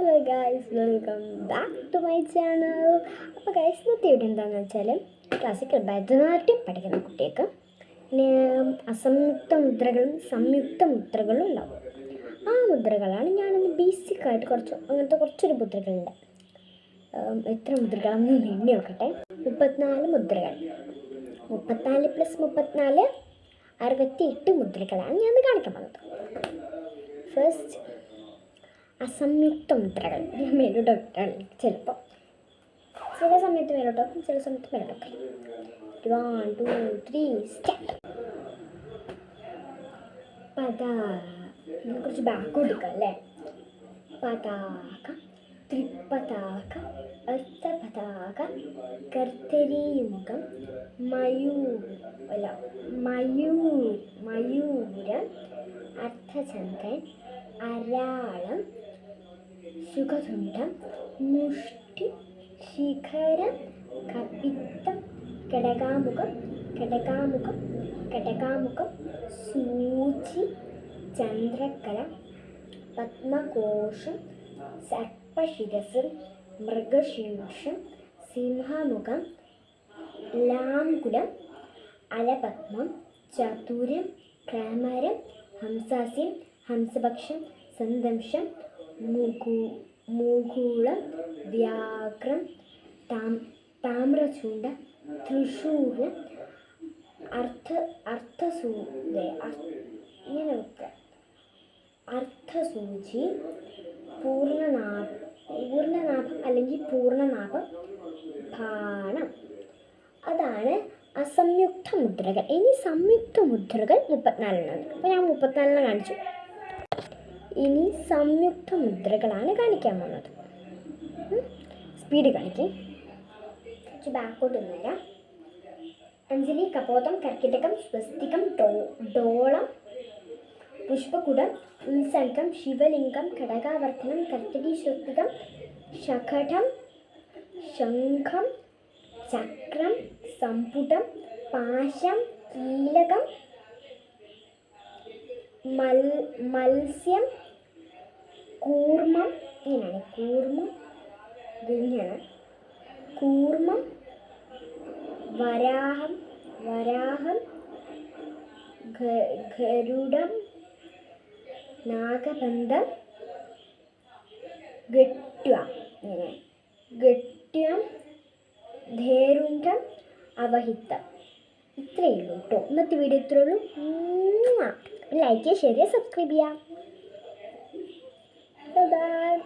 Hello guys, welcome back to my channel. അപ്പോൾ guys, ഇന്നത്തെ video എന്താണെന്ന് വെച്ചാൽ ക്ലാസിക്കൽ ഭരതനാട്യം പഠിക്കുന്ന കുട്ടികൾക്ക് പിന്നെ അസംയുക്ത മുദ്രകളും സംയുക്ത മുദ്രകളും ഉണ്ടാവും. ആ മുദ്രകളാണ് ഞാനിന്ന് ബേസിക്കായിട്ട് അങ്ങനത്തെ കുറച്ചൊരു മുദ്രകളുണ്ട്. എത്ര മുദ്രകളാണെന്ന് എണ്ണി നോക്കട്ടെ. 34 മുദ്രകൾ. 34 + 34 68 മുദ്രകളാണ് ഞാൻ കാണിക്കാൻ പോകുന്നത്. ഫസ്റ്റ് അസംയുക്ത മുദ്രകൾ. ഞാൻ മേലോട്ടൊക്കെയാണ് ചിലപ്പോൾ, ചില സമയത്ത് മേലോട്ടൊക്കും, ചില സമയത്ത് മേലോട്ടൊക്കെ. 1 2 3 സ്റ്റാർട്ട്. കുറച്ച് ബാക്ക് കൊടുക്കാം അല്ലേ. പതാക, ത്രിപതാക, അർത്ഥപതാക, കർത്തരീമുഖം, മയൂരം, അർത്ഥചന്ദ്രൻ, അരാളം, സുഖതുണ്ടം, മുഷ്ടി, ശിഖരം, കപിത്തം, കടകാമുഖം, സൂചി, ചന്ദ്രക്കല, പത്മകോശം, സർപ്പശിരസ്, മൃഗശീർഷം, സിംഹമുഖം, ലാംകുലം, അലപത്മം, ചതുരം, ഭ്രമരം, ഹംസാസ്യം, ഹംസപക്ഷം, സന്ദംശം, മുകുളം, വ്യാഘ്രം, താമ്രചൂണ്ട, തൃശൂലം, അർത്ഥസൂചി, പൂർണ്ണനാഭം അല്ലെങ്കിൽ പൂർണ്ണനാഭം, ബാണം. അതാണ് അസംയുക്ത മുദ്രകൾ. ഇനി സംയുക്ത മുദ്രകൾ 34 അപ്പോൾ ഞാൻ 34 കാണിച്ചു. ഇനി സംയുക്ത മുദ്രകളാണ് കാണിക്കാൻ പോകുന്നത്. സ്പീഡ് കാണിക്കും. കുറച്ച് ബാക്കോട്ട് വരാം. അഞ്ജലി, കപോതം, കർക്കിടകം, സ്വസ്തികം, ഡോളം, പുഷ്പകുടം, ഉത്സംഗം, ശിവലിംഗം, ഘടകാവർത്തനം, കർക്കിടി, സ്വസ്തികം, ശകടം, ശംഖം, ചക്രം, സംപുടം, പാശം, കീലകം, മത്സ്യം, കൂർമ്മം. ഇങ്ങനെയാണ് കൂർമ്മം, വരാഹം, ഗരുഡം, നാഗബന്ധം, ഗട്ട്യം, ധേരുണ്ഡം, അവഹിതം. ഇത്രയേ ഉള്ളൂ കേട്ടോ. ഇന്നത്തെ വീഡിയോ ഇത്രയേ ഉള്ളൂ. ലൈക്ക് ചെയ്യുക, ഷെയർ ചെയ്യുക, സബ്സ്ക്രൈബ് ചെയ്യുക. ബൈ.